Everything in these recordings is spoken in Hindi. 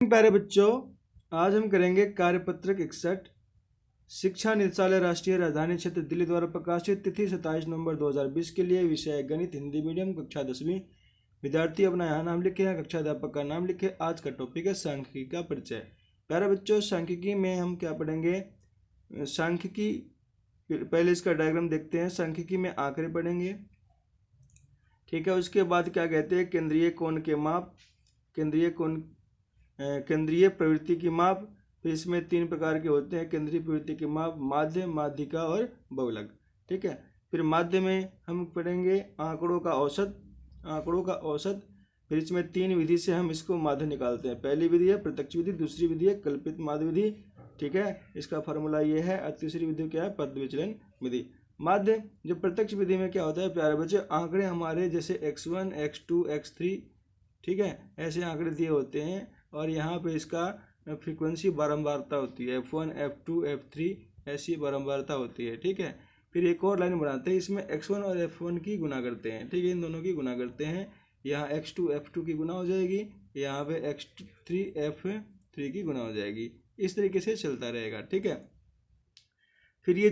प्यारे बच्चों, आज हम करेंगे कार्यपत्रक 61 शिक्षा निदेशालय राष्ट्रीय राजधानी क्षेत्र दिल्ली द्वारा प्रकाशित तिथि 27 नवंबर 2020 के लिए। विषय गणित हिंदी मीडियम कक्षा 10वीं। विद्यार्थी अपना यहाँ नाम लिखे हैं, कक्षा अध्यापक का नाम लिखे। आज का टॉपिक है सांख्यिकी का परिचय। प्यारे बच्चों, सांख्यिकी में हम क्या पढ़ेंगे? सांख्यिकी, पहले इसका डायग्राम देखते हैं। सांख्यिकी में आंकड़े पढ़ेंगे, ठीक है। उसके बाद क्या कहते हैं? केंद्रीय कोण के माप, केंद्रीय प्रवृत्ति की माप। फिर इसमें 3 प्रकार के होते हैं केंद्रीय प्रवृत्ति के माप: माध्य, माध्यिका और बहुलक, ठीक है। फिर माध्य में हम पढ़ेंगे आंकड़ों का औसत। फिर इसमें 3 विधि से हम इसको माध्य निकालते हैं। पहली विधि है प्रत्यक्ष विधि, दूसरी विधि है कल्पित माध्य विधि, ठीक है। इसका फार्मूला ये है। और तीसरी विधि क्या है? पद विचलन विधि। माध्य जो प्रत्यक्ष विधि में क्या होता है प्यारे बच्चे? आंकड़े हमारे जैसे x1, x2, x3, ठीक है, ऐसे आंकड़े दिए होते हैं और यहाँ पे इसका फ्रीक्वेंसी बारंबारता होती है, f1, f2, f3 ऐसी बारंबारता होती है, ठीक है। फिर एक और लाइन बनाते हैं, इसमें x1 और f1 की गुना करते हैं, ठीक है, इन दोनों की गुना करते हैं। यहाँ x2 f2 की गुना हो जाएगी, यहाँ पे x3 f3 की गुना हो जाएगी। इस तरीके से चलता रहेगा, ठीक है। फिर ये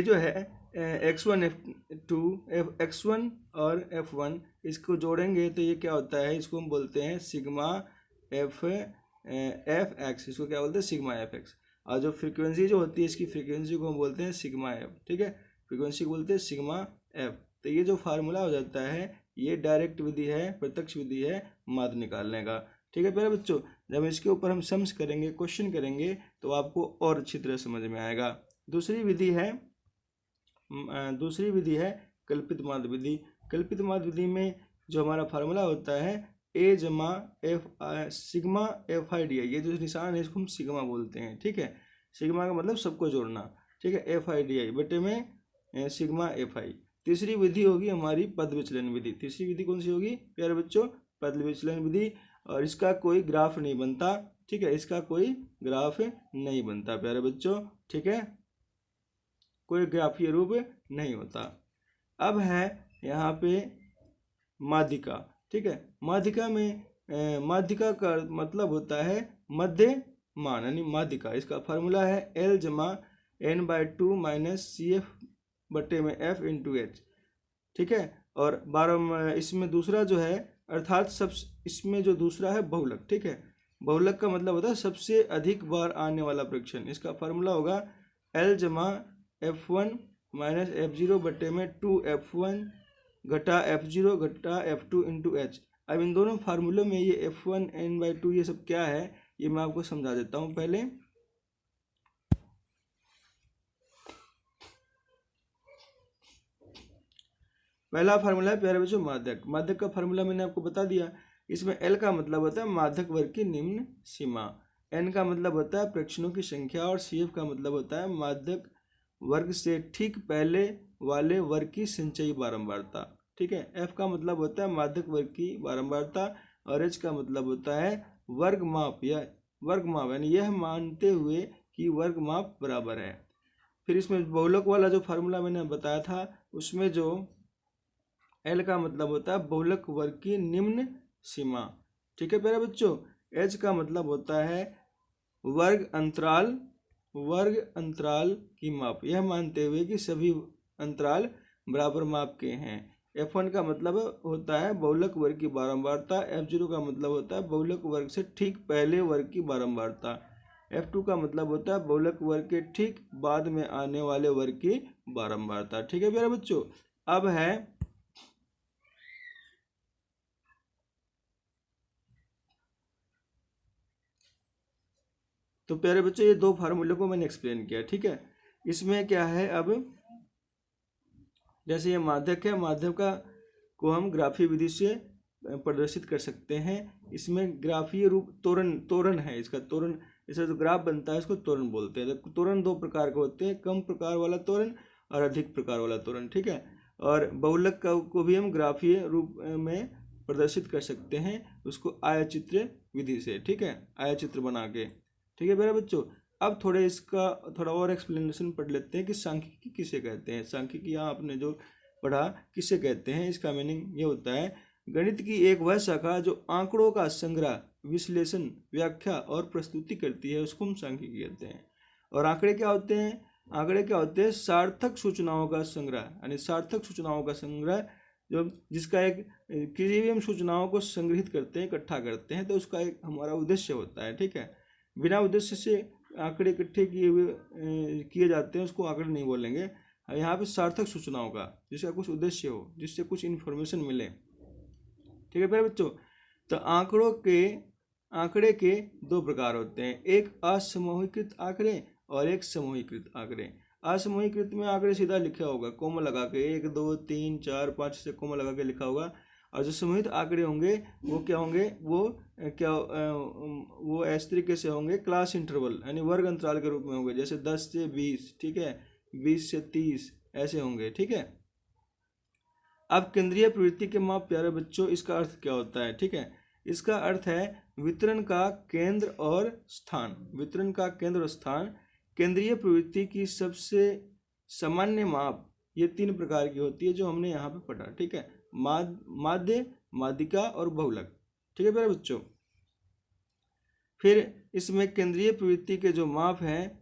जो है x1 और f1 इसको जोड़ेंगे तो ये क्या होता है? इसको हम बोलते हैं सिग्मा एफ एक्स। इसको क्या बोलते हैं? Sigma F x. और जो फ्रीक्वेंसी जो होती है इसकी फ्रीक्वेंसी को हम बोलते हैं सिग्मा एफ, ठीक है। फ्रीक्वेंसी को बोलते हैं सिग्मा एफ। तो ये जो फार्मूला हो जाता है ये डायरेक्ट विधि है, प्रत्यक्ष विधि है माध्य निकालने का, ठीक है प्यारे बच्चों। जब इसके ऊपर हम सम्स करेंगे, क्वेश्चन करेंगे तो आपको और अच्छी तरह समझ में आएगा। दूसरी विधि है कल्पित माध्य विधि। कल्पित माध्य विधि में जो हमारा फार्मूला होता है ए जमा F sigma F I D I. ये जो निशान है इसको हम सिग्मा बोलते हैं, ठीक है। सिग्मा का मतलब सबको जोड़ना, ठीक है। एफ आई डी आई बटे में सिग्मा एफ आई। तीसरी विधि होगी हमारी पद विचलन विधि। तीसरी विधि कौन सी होगी प्यारे बच्चों? पद विचलन विधि। और इसका कोई ग्राफ नहीं बनता, ठीक है, इसका कोई ग्राफ नहीं बनता प्यारे बच्चों, ठीक है, कोई ग्राफीय रूप नहीं होता। अब है यहाँ पे माध्यिका, ठीक है। माध्यिका में माध्यिका का मतलब होता है मध्य मान, यानी माध्यिका। इसका फार्मूला है L जमा n/2 माइनस CF बटे में F इंटू H, ठीक है। और 12 इसमें दूसरा जो है अर्थात इसमें जो दूसरा है बहुलक, ठीक है। बहुलक का मतलब होता है सबसे अधिक बार आने वाला प्रेक्षण। इसका फार्मूला होगा L जमा F1 माइनस F0 बटे में 2F1 घटा F0 घटा F2 इंटू H। अब इन दोनों फार्मूलों में ये F1 n/2 ये सब क्या है ये मैं आपको समझा देता हूँ। पहले पहला फार्मूला है प्यारे बच्चों माध्यक। माध्यक का फार्मूला मैंने आपको बता दिया। इसमें L का मतलब होता है माध्यक वर्ग की निम्न सीमा, N का मतलब होता है प्रेक्षणों की संख्या और CF का मतलब होता है माध्यक वर्ग से ठीक पहले वाले वर्ग की संचयी बारंबारता, ठीक है। F का मतलब होता है माध्यक वर्ग की बारंबारता और H का मतलब होता है वर्ग माप या वर्ग माप, यानी यह मानते हुए कि वर्ग माप बराबर है। फिर इसमें बहुलक वाला जो फार्मूला मैंने बताया था उसमें जो L का मतलब होता है बहुलक वर्ग की निम्न सीमा, ठीक है प्यारे बच्चों। H का मतलब होता है वर्ग अंतराल की माप, यह मानते हुए कि सभी अंतराल बराबर माप के हैं। F1 का मतलब होता है बहुलक वर्ग की बारंबारता। F0 का मतलब होता है बहुलक वर्ग से ठीक पहले वर्ग की बारंबारता। F2 का मतलब होता है बहुलक वर्ग के ठीक बाद में आने वाले वर्ग की बारंबारता, ठीक है प्यारे बच्चों। अब है तो प्यारे बच्चों ये 2 फार्मूले को मैंने एक्सप्लेन किया, ठीक है। इसमें क्या है, अब जैसे ये माध्यक है, माध्यक का को हम ग्राफीय विधि से प्रदर्शित कर सकते हैं। इसमें ग्राफीय रूप तोरण है, इसका तोरण, इसका जो ग्राफ बनता है इसको तोरण बोलते हैं। तो तोरण 2 प्रकार के होते हैं, कम प्रकार वाला तोरण और अधिक प्रकार वाला तोरण, ठीक है। और बहुलक को भी हम ग्राफीय रूप में प्रदर्शित कर सकते हैं, उसको आयचित्र विधि से, ठीक है, आयचित्र बना के, ठीक है मेरे बच्चों। अब इसका थोड़ा और एक्सप्लेनेशन पढ़ लेते हैं कि सांख्यिकी किसे कहते हैं। सांख्यिकी यहाँ आपने जो पढ़ा किसे कहते हैं, इसका मीनिंग ये होता है गणित की एक वह शाखा जो आंकड़ों का संग्रह विश्लेषण, व्याख्या और प्रस्तुति करती है उसको हम सांख्यिकी कहते हैं। और आंकड़े क्या होते हैं? आंकड़े क्या होते हैं? सार्थक सूचनाओं का संग्रह, यानी सार्थक सूचनाओं का संग्रह जो जिसका एक किसी भी हम सूचनाओं को संग्रहित करते हैं, इकट्ठा करते हैं, तो उसका एक हमारा उद्देश्य होता है। ठीक है, बिना उद्देश्य से आंकड़े इकट्ठे किए जाते हैं उसको आंकड़े नहीं बोलेंगे। यहाँ पे सार्थक सूचनाओं का जिसका कुछ उद्देश्य हो, जिससे कुछ इन्फॉर्मेशन मिले। ठीक है प्यारे बच्चों, तो आंकड़े के दो प्रकार होते हैं, एक असमूहीकृत आंकड़े और एक समूहीकृत आंकड़े। असमूहीकृत में आंकड़े सीधा लिखा होगा कोमा लगा के, 1 2 3 4 5 से कोमा लगा के लिखा होगा। और जो समूहित आंकड़े होंगे वो क्या होंगे? वो इस तरीके से होंगे, क्लास इंटरवल यानी वर्ग अंतराल के रूप में होंगे, जैसे 10 से 20, ठीक है, 20 से 30 ऐसे होंगे। ठीक है, अब केंद्रीय प्रवृत्ति के माप प्यारे बच्चों, इसका अर्थ क्या होता है? ठीक है, इसका अर्थ है वितरण का केंद्र और स्थान। वितरण का केंद्र और स्थान। केंद्रीय प्रवृत्ति की सबसे सामान्य माप ये 3 प्रकार की होती है जो हमने यहाँ पे पढ़ा। ठीक है, माध्य, माध्यिका और बहुलक। ठीक है प्यारे बच्चों, फिर इसमें केंद्रीय प्रवृत्ति के जो माप हैं,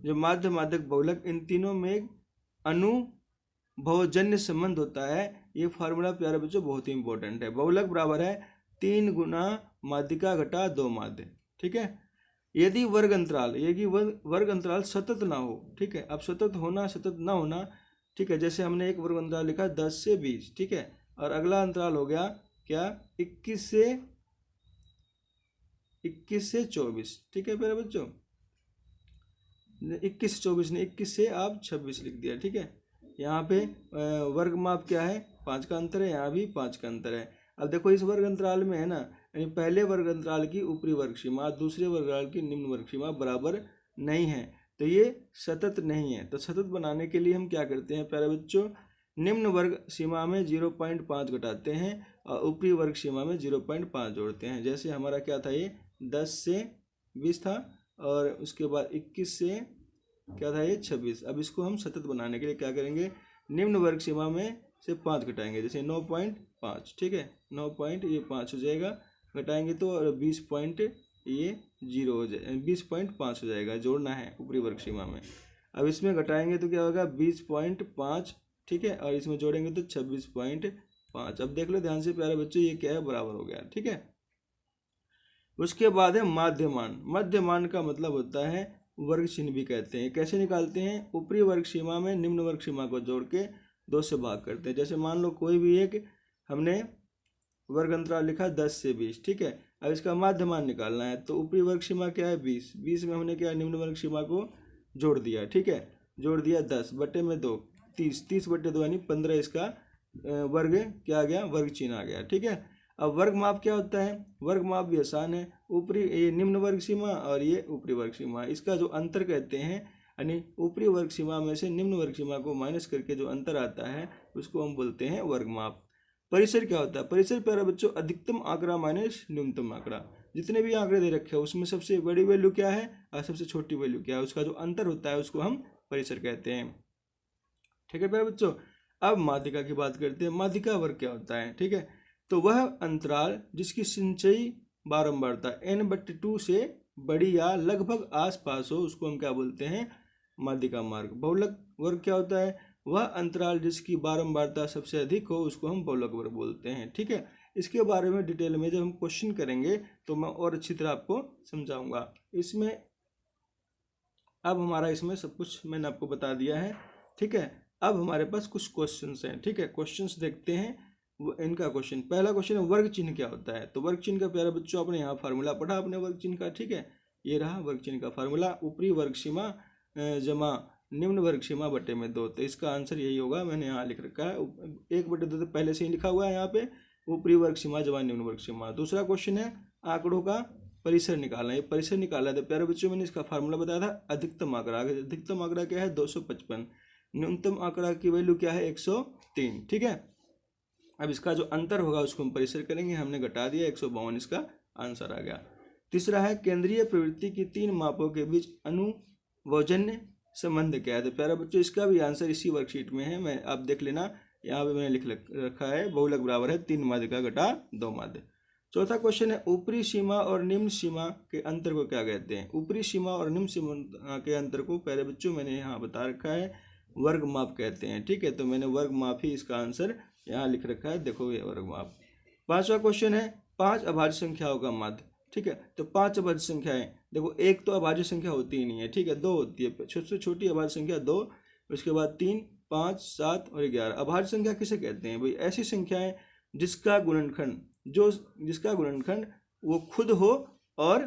जो माध्य, माध्यक, बहुलक, इन तीनों में अनुभवजन्य संबंध होता है। ये फार्मूला प्यारे बच्चों बहुत ही इंपॉर्टेंट है। बहुलक बराबर है 3 गुना माध्यिका घटा 2 माध्य। ठीक है, यदि वर्ग अंतराल सतत ना हो। ठीक है, अब सतत होना, सतत ना होना। ठीक है, जैसे हमने एक वर्ग अंतराल लिखा 10 से 20। ठीक है, और अगला अंतराल हो गया क्या? 21 से 24। ठीक है प्यारे बच्चों, 21 से 24 ने 21 से आप 26 लिख दिया। ठीक है, यहाँ पे वर्ग माप क्या है? 5 का अंतर है, यहाँ भी 5 का अंतर है। अब देखो इस वर्ग अंतराल में है ना, यानी पहले वर्ग अंतराल की ऊपरी वर्ग सीमा दूसरे वर्ग अंतराल की निम्न वर्ग सीमा बराबर नहीं है, तो ये सतत नहीं है। तो सतत बनाने के लिए हम क्या करते हैं प्यारे बच्चों? निम्न वर्ग सीमा में 0.5 घटाते हैं और ऊपरी वर्ग सीमा में 0.5 जोड़ते हैं। जैसे हमारा क्या था, ये 10 से 20 था और उसके बाद 21 से क्या था, ये 26। अब इसको हम सतत बनाने के लिए क्या करेंगे? निम्न वर्ग सीमा में से 5 घटाएंगे, जैसे 9.5। ठीक है, 9.5 हो जाएगा, घटाएंगे तो, और 20 पॉइंट ये 0 हो जाए, 20.5 हो जाएगा, जोड़ना है ऊपरी वर्ग सीमा में। अब इसमें घटाएंगे तो क्या होगा? 20.5। ठीक है, और इसमें जोड़ेंगे तो 26.5। अब देख लो ध्यान से प्यारे बच्चों, ये क्या है? बराबर हो गया। ठीक है, उसके बाद है माध्यमान। मध्यमान का मतलब होता है वर्ग चिन्ह भी कहते हैं। कैसे निकालते हैं? ऊपरी वर्ग सीमा में निम्न वर्ग सीमा को जोड़ के 2 से भाग करते हैं। जैसे मान लो कोई भी एक हमने वर्ग अंतराल लिखा 10 से 20। ठीक है, अब इसका माध्यमान निकालना है, तो ऊपरी वर्ग सीमा क्या है? 20। 20 में हमने क्या निम्न वर्ग सीमा को जोड़ दिया। ठीक है, जोड़ दिया 10 बटे में 2, 30। 30 बटे 2 यानी 15 इसका वर्ग क्या आ गया? वर्ग चिन्ह आ गया। ठीक है, अब वर्ग माप क्या होता है? वर्ग माप भी आसान है, ऊपरी ये निम्न वर्ग सीमा और ये ऊपरी वर्ग सीमा, इसका जो अंतर कहते हैं, यानी ऊपरी वर्ग सीमा में से निम्न वर्ग सीमा को माइनस करके जो अंतर आता है उसको हम बोलते हैं वर्ग माप। परिसर क्या होता है? परिसर प्यारे बच्चों अधिकतम आंकड़ा माइनस न्यूनतम आंकड़ा। जितने भी आंकड़े दे रखे हैं उसमें सबसे बड़ी वैल्यू क्या है और सबसे छोटी वैल्यू क्या है, उसका जो अंतर होता है उसको हम परिसर कहते हैं। ठीक है प्यारे बच्चों, अब माध्यिका की बात करते हैं। माध्यिका वर्ग क्या होता है? ठीक है, तो वह अंतराल जिसकी संचयी बारंबारता n/2 से बड़ी या लगभग आसपास हो उसको हम क्या बोलते हैं? माध्यिका मार्ग। बहुलक वर्ग क्या होता है? वह अंतराल जिसकी बारंबारता सबसे अधिक हो उसको हम बहुलक वर्ग बोलते हैं। ठीक है, इसके बारे में डिटेल में जब हम क्वेश्चन करेंगे तो मैं और अच्छी तरह आपको समझाऊंगा। इसमें अब हमारा इसमें सब कुछ मैंने आपको बता दिया है। ठीक है, अब हमारे पास कुछ क्वेश्चंस हैं। ठीक है, क्वेश्चंस देखते हैं। इनका क्वेश्चन, पहला क्वेश्चन है वर्ग चिन्ह क्या होता है? तो वर्ग चिन्ह का प्यारे बच्चों आपने यहाँ फार्मूला पढ़ा अपने वर्ग चिन्ह का। ठीक है, ये रहा वर्ग चिन्ह का फार्मूला, ऊपरी वर्ग सीमा जमा निम्न वर्ग सीमा बटे में 2। तो इसका आंसर यही होगा, मैंने यहाँ लिख रखा है 1/2 तो पहले से ही लिखा हुआ है यहाँ पे, ऊपरी वर्ग सीमा जमा निम्न वर्ग सीमा। दूसरा क्वेश्चन है आंकड़ों का परिसर निकालना। ये परिसर निकाला है तो प्यारे बच्चों मैंने इसका फार्मूला बताया था अधिकतम आंकड़ा। अधिकतम आंकड़ा क्या है? 255। न्यूनतम आंकड़ा की वैल्यू क्या है? 103। ठीक है, अब इसका जो अंतर होगा उसको हम परिसर करेंगे, हमने घटा दिया 152, इसका आंसर आ गया। तीसरा है केंद्रीय प्रवृत्ति की 3 मापों के बीच अनुभवजन्य संबंध क्या है? तो प्यारा बच्चों इसका भी आंसर इसी वर्कशीट में है, मैं आप देख लेना, यहाँ पे मैंने लिख रखा है बहुलक बराबर है 3 माध्यिका घटा 2 माध्य। चौथा क्वेश्चन है ऊपरी सीमा और निम्न सीमा के अंतर को क्या कहते हैं। ऊपरी सीमा और निम्न सीमा के अंतर को प्यारे बच्चों मैंने यहाँ बता रखा है, वर्ग माप कहते हैं। ठीक है, तो मैंने वर्ग माप ही इसका आंसर यहाँ लिख रखा है, देखो ये वर्ग माप। पांचवा क्वेश्चन है 5 अभाज्य संख्याओं का माध्य। ठीक है, तो 5 अभाज्य संख्याएं, देखो एक तो अभाज्य संख्या होती ही नहीं है। ठीक है, 2 होती है, सबसे छोटी अभाज्य संख्या 2, उसके बाद 3, 5, 7 और 11। अभाज्य संख्या किसे कहते हैं भाई? ऐसी संख्याएं जिसका गुणनखंड वो खुद हो और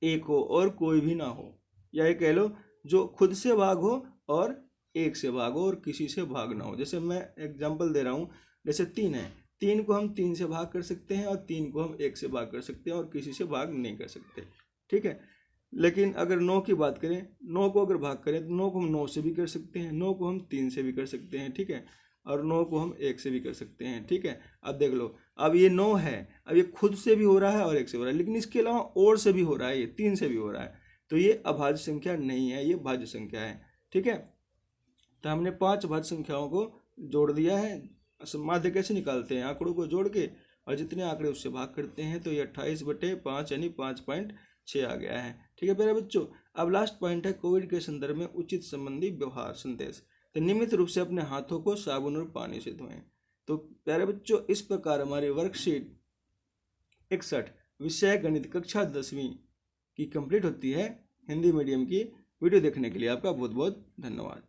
एक हो और कोई भी ना हो, या ये कह लो जो खुद से भाग हो और एक से भाग हो और किसी से भाग ना हो। जैसे मैं एग्जांपल दे रहा हूँ, जैसे 3 है, 3 को हम 3 से भाग कर सकते हैं और 3 को हम 1 से भाग कर सकते हैं और किसी से भाग नहीं कर सकते। ठीक है, लेकिन अगर 9 की बात करें, 9 को अगर भाग करें तो 9 को हम 9 से भी कर सकते हैं, 9 को हम 3 से भी कर सकते हैं। ठीक है, और 9 को हम 1 से भी कर सकते हैं। ठीक है, अब देख लो, अब ये 9 है, अब ये खुद से भी हो रहा है और 1 से हो रहा है, लेकिन इसके अलावा और से भी हो रहा है, ये 3 से भी हो रहा है, तो ये अभाज्य संख्या नहीं है, ये भाज्य संख्या है। ठीक है, तो हमने 5 भाज्य संख्याओं को जोड़ दिया है। माध्य कैसे निकालते हैं? आंकड़ों को जोड़ के और जितने आंकड़े उससे भाग करते हैं, तो ये 28/5 यानी 5.6 आ गया है। ठीक है प्यारे बच्चों, अब लास्ट पॉइंट है कोविड के संदर्भ में उचित संबंधी व्यवहार संदेश। तो नियमित रूप से अपने हाथों को साबुन और पानी से धोएं। तो प्यारे बच्चों, इस प्रकार हमारी वर्कशीट 61 विषय गणित कक्षा 10वीं की कंप्लीट होती है, हिंदी मीडियम की। वीडियो देखने के लिए आपका बहुत बहुत धन्यवाद।